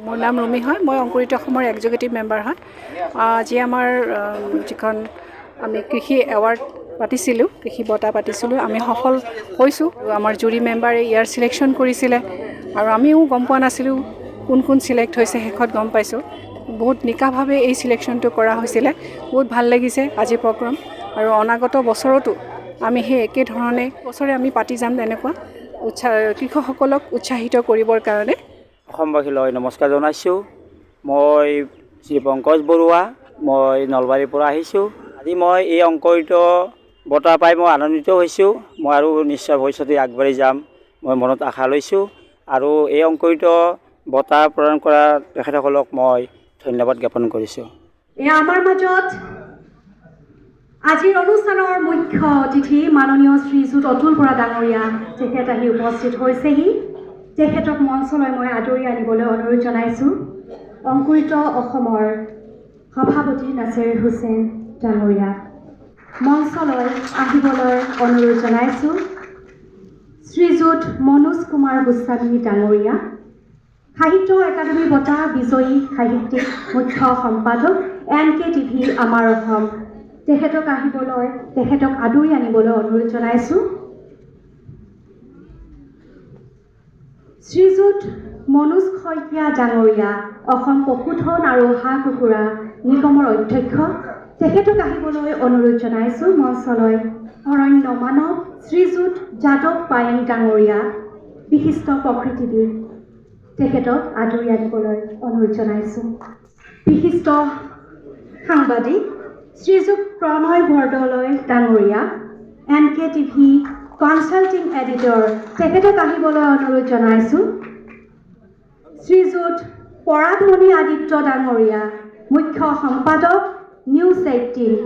মোৰ নাম ৰুমি হয়। মই অংকুৰিত অসমৰ এক্সিকিউটিভ মেম্বাৰ হয়। আজি আমাৰ যিখন আমি কৃষি এৱাৰ্ড পাতিছিলোঁ, কৃষি বঁটা পাতিছিলোঁ, আমি সফল হৈছোঁ। আমাৰ জুৰি মেম্বাৰে ইয়াৰ ছিলেকশ্যন কৰিছিলে আৰু আমিও গম পোৱা নাছিলোঁ কোন কোন ছিলেক্ট হৈছে। শেষত গম পাইছোঁ। বহুত নিকাভাৱে এই ছিলেকশ্যনটো কৰা হৈছিলে। বহুত ভাল লাগিছে আজিৰ প্ৰগ্ৰাম আৰু অনাগত বছৰতো আমি সেই একেধৰণে বছৰে আমি পাতি যাম। তেনেকুৱা কৃষকসকলক উৎসাহিত কৰিবৰ কাৰণে। অসমবাসীলৈ নমস্কাৰ জনাইছোঁ। মই শ্ৰী পংকজ বৰুৱা, মই নলবাৰীৰ পৰা আহিছোঁ। আজি মই এই অংকুৰিত বঁটা পাই মই আনন্দিত হৈছোঁ। মই আৰু নিশ্চয় ভৱিষ্যতে আগবাঢ়ি যাম, মই মনত আশা লৈছোঁ। আৰু এই অংকুৰিত বঁটা প্ৰদান কৰা তেখেতসকলক মই ধন্যবাদ জ্ঞাপন কৰিছোঁ। আমাৰ মাজত আজিৰ অনুষ্ঠানৰ মুখ্য অতিথি মাননীয় শ্ৰীযুত অতুল বৰা ডাঙৰীয়া তেখেত আহি উপস্থিত হৈছেহি। তেখেতক মঞ্চলৈ মই আদৰি আনিবলৈ অনুৰোধ জনাইছোঁ। অংকুৰিত অসমৰ সভাপতি নাছিৰ হুছেইন ডাঙৰীয়া মঞ্চলৈ আহিবলৈ অনুৰোধ জনাইছোঁ। শ্ৰীযুত মনোজ কুমাৰ গোস্বামী ডাঙৰীয়া, সাহিত্য একাডেমী বঁটা বিজয়ী সাহিত্যিক মুখ্য সম্পাদক NKTV আমাৰ অসম, তেখেতক আদৰি আনিবলৈ অনুৰোধ জনাইছোঁ। শ্ৰীযুত মনোজ শইকীয়া ডাঙৰীয়া, অসম পশুধন আৰু হাঁহ কুকুৰা নিগমৰ অধ্যক্ষ, তেখেতক আহিবলৈ অনুৰোধ জনাইছোঁ মঞ্চলৈ। অৰণ্য মানৱ শ্ৰীযুত যাদৱ পায়েং ডাঙৰীয়া, বিশিষ্ট প্ৰকৃতিবিদ, তেখেতক আদৰি আনিবলৈ অনুৰোধ জনাইছোঁ। বিশিষ্ট সাংবাদিক শ্ৰীযুত প্ৰণয় বৰদলৈ ডাঙৰীয়া, NKTV কনচাল্টিং এডিটৰ, তেখেতক আহিবলৈ অনুৰোধ জনাইছোঁ। শ্ৰীযুত পৰাধনী আদিত্য ডাঙৰীয়া, মুখ্য সম্পাদক নিউজ 18,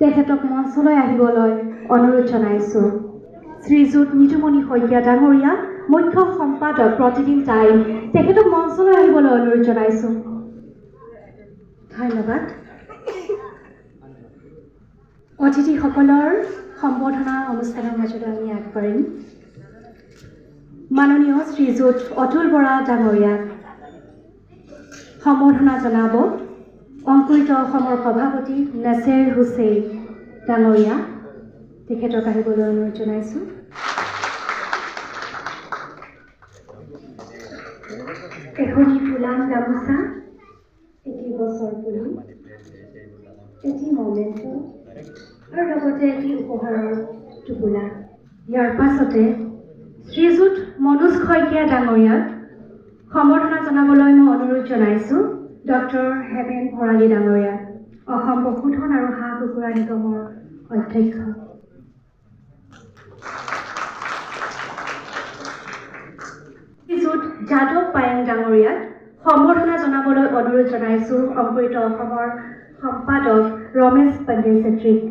তেখেতক মঞ্চলৈ আহিবলৈ অনুৰোধ জনাইছোঁ। শ্ৰীযুত নিতুমণি শইকীয়া ডাঙৰীয়া, মুখ্য সম্পাদক প্ৰতিদিন টাইম, তেখেতক মঞ্চলৈ আহিবলৈ অনুৰোধ জনাইছোঁ। ধন্যবাদ। অতিথিসকলৰ সম্বৰ্ধনা অনুষ্ঠানৰ মাজতে আমি আগবাঢ়িম। মাননীয় শ্ৰীযুত অতুল বৰা ডাঙৰীয়াক সম্বৰ্ধনা জনাব অংকুৰিত অসমৰ সভাপতি নাছিৰ হুছেইন ডাঙৰীয়া, তেখেতক আহিবলৈ অনুৰোধ জনাইছোঁ। এখনি ফুলাম গামোচা, এটি গছৰ পুলি, এটি মমেণ্ট আৰু লগতে এটি উপহাৰৰ টোপোলা। ইয়াৰ পাছতে শ্ৰীযুত মনোজ শইকীয়া ডাঙৰীয়াক সম্বৰ্ধনা জনাবলৈ মই অনুৰোধ জনাইছোঁ। ডক্টৰ হেমেন ভৰালী ডাঙৰীয়া, অসম পশুধন আৰু হাঁহ কুকুৰা নিগমৰ অধ্যক্ষ। শ্ৰীযুত যাদৱ পায়েং ডাঙৰীয়াক সম্বৰ্ধনা জনাবলৈ অনুৰোধ জনাইছোঁ। অংকুৰিত অসমৰ সম্পাদক ৰমেশ পাণ্ডে চেত্ৰীক।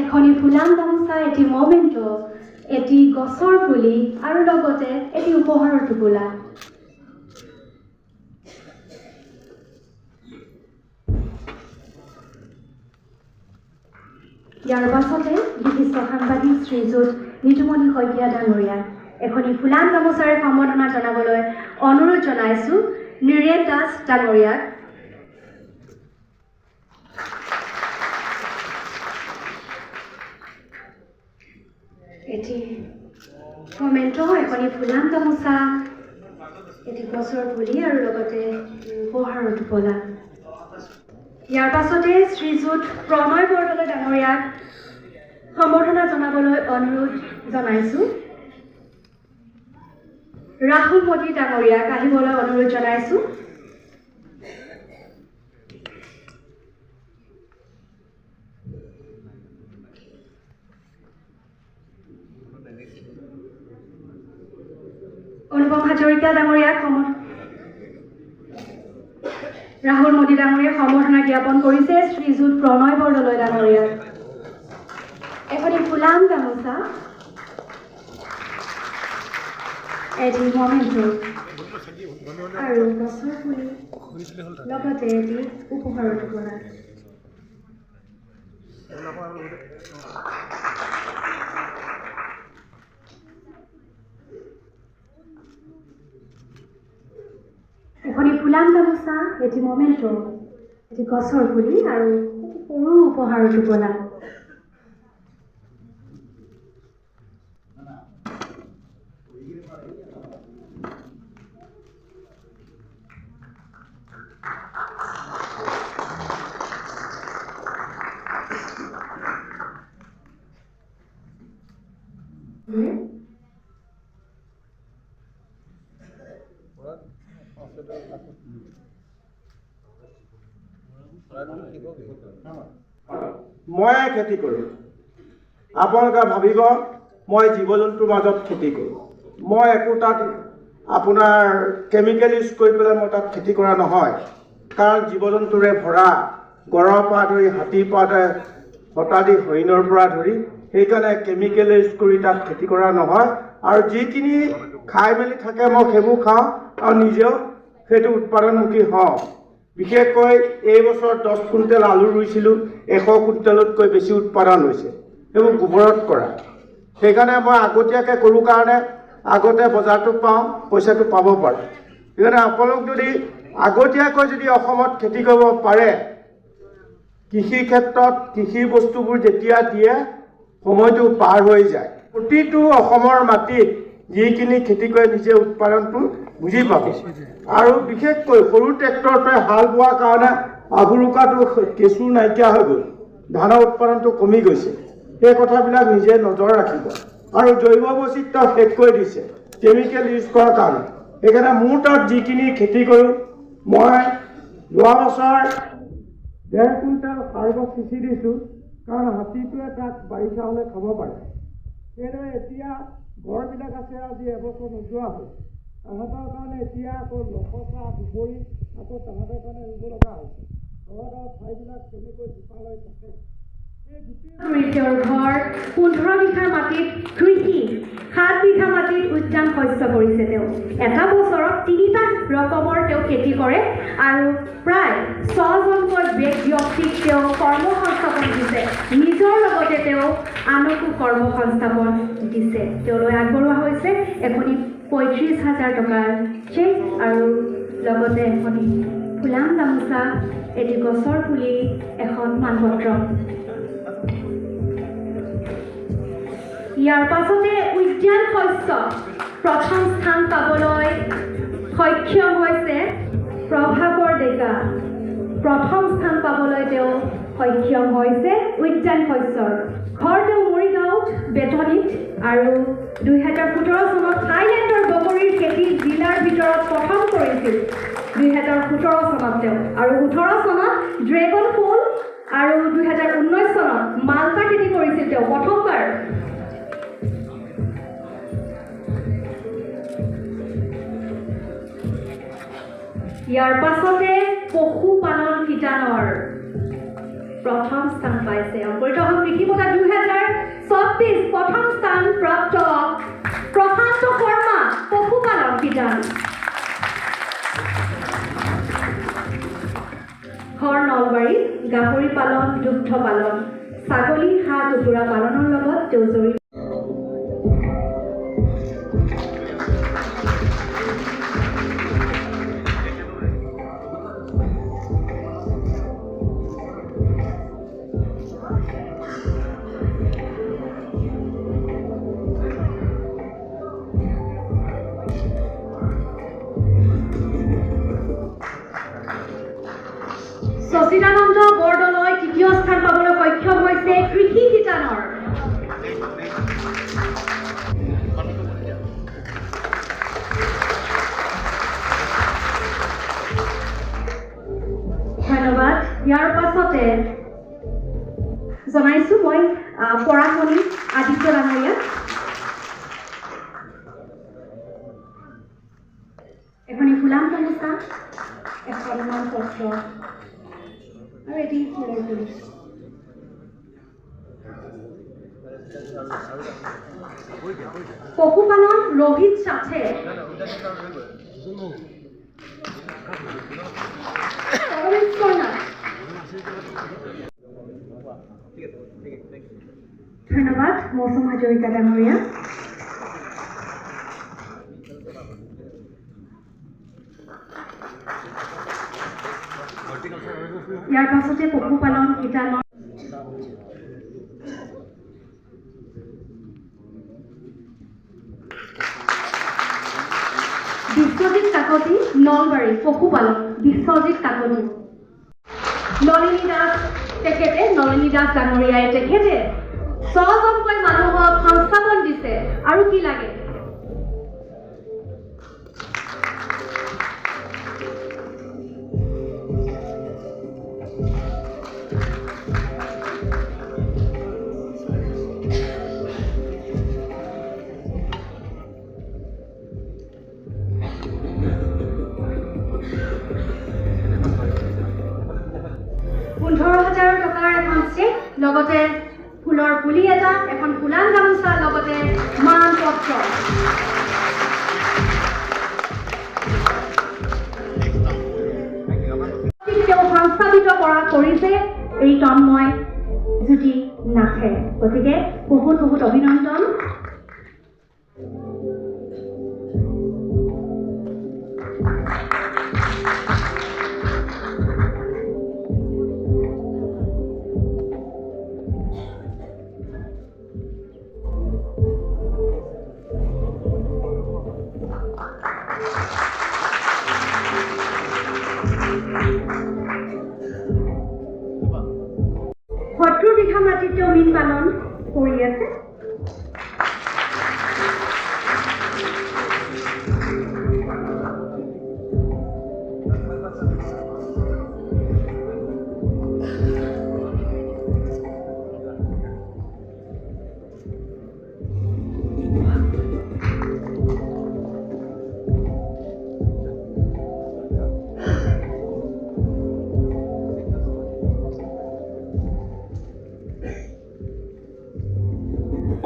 এখনি ফুলাম গামোচা, এটি মমেণ্ট, এটি গছৰ পুলি আৰু লগতে এটি উপহাৰৰ টোপোলা। ইয়াৰ পাছতে বিশিষ্ট সাংবাদিক শ্ৰীযুত নিতুমণি শইকীয়া ডাঙৰীয়া এখনি ফুলাম গামোচাৰে সম্বৰ্ধনা জনাবলৈ অনুৰোধ জনাইছোঁ। নিৰেণ দাস ডাঙৰীয়াক। এটি মমেণ্ট, এখনি ফুলাম গামোচা, এটি গছৰ পুলি আৰু লগতে উপহাৰৰ টোপোলা। ইয়াৰ পাছতে শ্ৰীযুত প্ৰণয় বৰদলৈ ডাঙৰীয়াক সম্বৰ্ধনা জনাবলৈ অনুৰোধ জনাইছোঁ। ৰাহুল মোদী ডাঙৰীয়াক আহিবলৈ অনুৰোধ জনাইছোঁ। অনুপম হাজৰিকা ডাঙৰীয়াক ৰাহুল মোদী ডাঙৰীয়াক সম্বৰ্ধনা জ্ঞাপন কৰিছে শ্ৰীযুত প্ৰণয় বৰদলৈ ডাঙৰীয়াক। এখনি ফুলাম গামোচা, এটি মমেণ্ট, আৰু গছৰ পুলি লগতে এটি উপহাৰৰ টোপোলা। এখনি ফুলাম গামোচা, এটি মমেণ্টো, এটি গছৰ পুলি আৰু সৰু উপহাৰৰ টোপোলা। মই খেতি কৰোঁ। আপোনালোকে ভাবিব মই জীৱ জন্তুৰ মাজত খেতি কৰোঁ। মই একো তাত আপোনাৰ কেমিকেল ইউজ কৰি পেলাই মই তাত খেতি কৰা নহয়, কাৰণ জীৱ জন্তুৰে ভৰা, গড়ৰ পৰা ধৰি হাতীৰ পৰা শতাধিক হৰিণৰ পৰা ধৰি, সেইকাৰণে কেমিকেল ইউজ কৰি তাত খেতি কৰা নহয়। আৰু যিখিনি খাই মেলি থাকে মই সেইবোৰ খাওঁ আৰু নিজেও সেইটো উৎপাদনমুখী হওঁ। বিশেষকৈ এই বছৰ 10 কুইণ্টেল আলু ৰুইছিলোঁ, 100 কুইণ্টেলতকৈ বেছি উৎপাদন হৈছে, সেইবোৰ গোবৰত কৰা। সেইকাৰণে মই আগতীয়াকৈ কৰোঁ কাৰণে আগতে বজাৰটো পাওঁ, পইচাটো পাব পাৰোঁ। সেইকাৰণে আপোনালোক যদি আগতীয়াকৈ যদি অসমত খেতি কৰিব পাৰে, কৃষিৰ ক্ষেত্ৰত কৃষিৰ বস্তুবোৰ যেতিয়া দিয়ে সময়টো পাৰ হৈ যায়। প্ৰতিটো অসমৰ মাটিত যিখিনি খেতি কৰে নিজে উৎপাদনটো বুজি পাব। আৰু বিশেষকৈ সৰু ট্ৰেক্টৰটোৱে হাল বোৱাৰ কাৰণে আহুৰুকাটো কেঁচু নাইকিয়া হৈ গ'ল, ধানৰ উৎপাদনটো কমি গৈছে। সেই কথাবিলাক নিজে নজৰ ৰাখিব। আৰু জৈৱ বৈচিত্ৰ্য শেষ কৰি দিছে কেমিকেল ইউজ কৰাৰ কাৰণে। সেইকাৰণে মোৰ তাত যিখিনি খেতি কৰোঁ, মই যোৱা বছৰ 1.5 কুইণ্টেল সাৰ গছ সিঁচি দিছোঁ, কাৰণ হাতীটোৱে তাক বাৰিষা হ'লে খাব পাৰে। সেইদৰে এতিয়া ঘৰবিলাক আছে, আজি এবছৰ নোযোৱা হ'ল। তাহাঁতৰ কাৰণে এতিয়া আকৌ লখচা দুবৰি আকৌ তাহাঁতৰ কাৰণে ৰুব লগা হৈছে। ঘৰৰ ঠাইবিলাক কেনেকৈ জোপালৈ থাকে। তেওঁৰ ঘৰ 15 বিঘা মাটিত কৃষি, 7 বিঘা মাটিত উদ্যান শস্য কৰিছে তেওঁ। এটা বছৰত 3টা ৰকমৰ তেওঁ খেতি কৰে আৰু প্ৰায় 6জনকৈ ব্যক্তিক তেওঁ কৰ্মসংস্থাপন দিছে। নিজৰ লগতে তেওঁ আনকো কৰ্মসংস্থাপন দিছে। তেওঁলৈ আগবঢ়োৱা হৈছে এখনি 35,000 টকাৰ চেক আৰু লগতে এখনি ফুলাম গামোচা, এটি গছৰ পুলি, এখন মানপত্ৰ। ইয়াৰ পাছতে উদ্যান শস্য প্ৰথম স্থান পাবলৈ সক্ষম হৈছে প্ৰভাকৰ ডেকা। প্ৰথম স্থান পাবলৈ তেওঁ সক্ষম হৈছে উদ্যান শস্যৰ। ঘৰ তেওঁ মৰিগাঁৱত বেতনিত আৰু 2017 চনত থাইলেণ্ডৰ বগৰীৰ খেতি জিলাৰ ভিতৰত প্ৰথম কৰিছিল। 2017 চনত তেওঁ আৰু 18 চনত ড্ৰেগন ফুল আৰু 2019 চনত মালটা খেতি কৰিছিল তেওঁ প্ৰথমবাৰ। ইয়াৰ পাছতে পশুপালন শিতানৰ প্ৰথম স্থান পাইছে। অংকুৰিত কৃষি বঁটা 2024 প্ৰথম স্থান প্ৰাপ্ত প্ৰশান্ত শৰ্মা, পশুপালন শিতান। ঘৰ নলবাৰী, গাহৰি পালন, দুগ্ধ পালন, ছাগলী, হাঁহ, কুকুৰা পালনৰ লগত তেওঁ জড়িত। সচিদানন্দ বৰদলৈ 3য় স্থান পাবলৈ সক্ষম হৈছে কৃষি শিতানৰ। ধন্যবাদ। ইয়াৰ পাছতে জনাইছোঁ মই পৰামণি আদিত্য ডাঙৰীয়া। এখনি ফুলাম গামোচা, এখন মানপত্ৰ আৰু এটি ফুলৰ পুলি। পশুপালন ৰোহিত সাথে ধন্যবাদ মৌচুম হাজৰিকা ডাঙৰীয়া। ইয়াৰ পাছতে পশুপালন কীটাণু বিশ্বজিৎ কাকতি নলবাৰী পশুপালন বিশ্বজিৎ কাকতি নলিনী দাস নলিনী দাস ডাঙৰীয়াই তেখেতে 6জনকৈ মানুহক সংস্থাপন দিছে আৰু কি লাগে। $15,000 এখন চেক লগতে ফুলৰ পুলি এটা এখন ফুলান গামোচা লগতে মান পত্ৰ। তেওঁ সংস্থাপিত কৰিছে এই তন্ময় জ্যোতি নাথে। গতিকে বহুত বহুত অভিনন্দন। শত্ৰু বিঘা মাটিত তেওঁ মীন পালন কৰি আছে।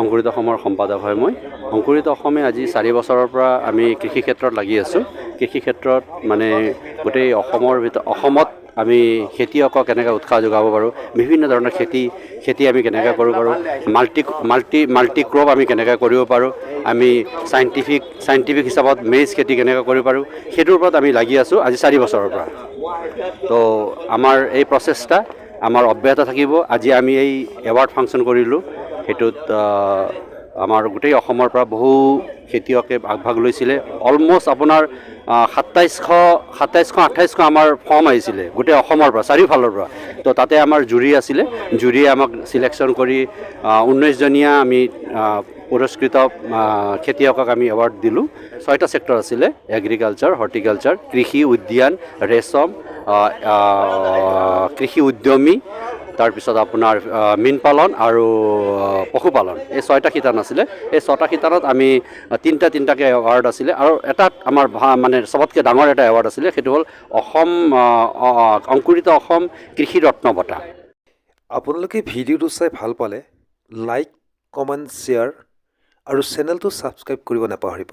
অংকুৰিত অসমৰ সম্পাদক হয় মই। অংকুৰিত অসমে আজি 4 বছৰৰ পৰা আমি কৃষি ক্ষেত্ৰত লাগি আছোঁ। কৃষি ক্ষেত্ৰত মানে গোটেই অসমত আমি খেতিয়কক কেনেকৈ উৎসাহ যোগাব পাৰোঁ, বিভিন্ন ধৰণৰ খেতি আমি কেনেকৈ কৰিব পাৰোঁ, মাল্টি ক্ৰপ আমি কেনেকৈ কৰিব পাৰোঁ, আমি চাইণ্টিফিক হিচাপত মেইজ খেতি কেনেকৈ কৰিব পাৰোঁ, সেইটোৰ ওপৰত আমি লাগি আছোঁ আজি 4 বছৰৰ পৰা। তো আমাৰ এই প্ৰচেষ্টা আমাৰ অব্যাহত থাকিব। আজি আমি এই এৱাৰ্ড ফাংচন কৰিলোঁ। সেইটোত আমাৰ গোটেই অসমৰ পৰা বহু খেতিয়কে আগভাগ লৈছিলে। অলমষ্ট আপোনাৰ 2728খন আমাৰ ফৰ্ম আহিছিলে গোটেই অসমৰ পৰা, চাৰিওফালৰ পৰা। তো তাতে আমাৰ জুৰি আছিলে, জুৰিয়ে আমাক চিলেকশ্যন কৰি 19জনীয়া আমি পুৰস্কৃত খেতিয়কক আমি এৱাৰ্ড দিলোঁ। 6টা ছেক্টৰ আছিলে, এগ্ৰিকালচাৰ, হৰ্টিকালচাৰ, কৃষি উদ্যান, ৰেচম, কৃষি উদ্যমী, তাৰপিছত আপোনাৰ মীন পালন আৰু পশুপালন। এই 6টা শিতান আছিলে। এই 6টা শিতানত আমি তিনিটাকৈ এৱাৰ্ড আছিলে আৰু এটাত আমাৰ মানে চবতকৈ ডাঙৰ এটা এৱাৰ্ড আছিলে, সেইটো হ'ল অংকুৰিত অসম কৃষি ৰত্ন বঁটা। আপোনালোকে ভিডিঅ'টো চাই ভাল পালে লাইক, কমেণ্ট, শ্বেয়াৰ আৰু চেনেলটো ছাবস্ক্ৰাইব কৰিব নাপাহৰিব।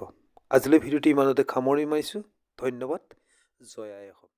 আজিলৈ ভিডিঅ'টো ইমানতে সামৰণি মাৰিছোঁ। ধন্যবাদ। জয় আই অসম।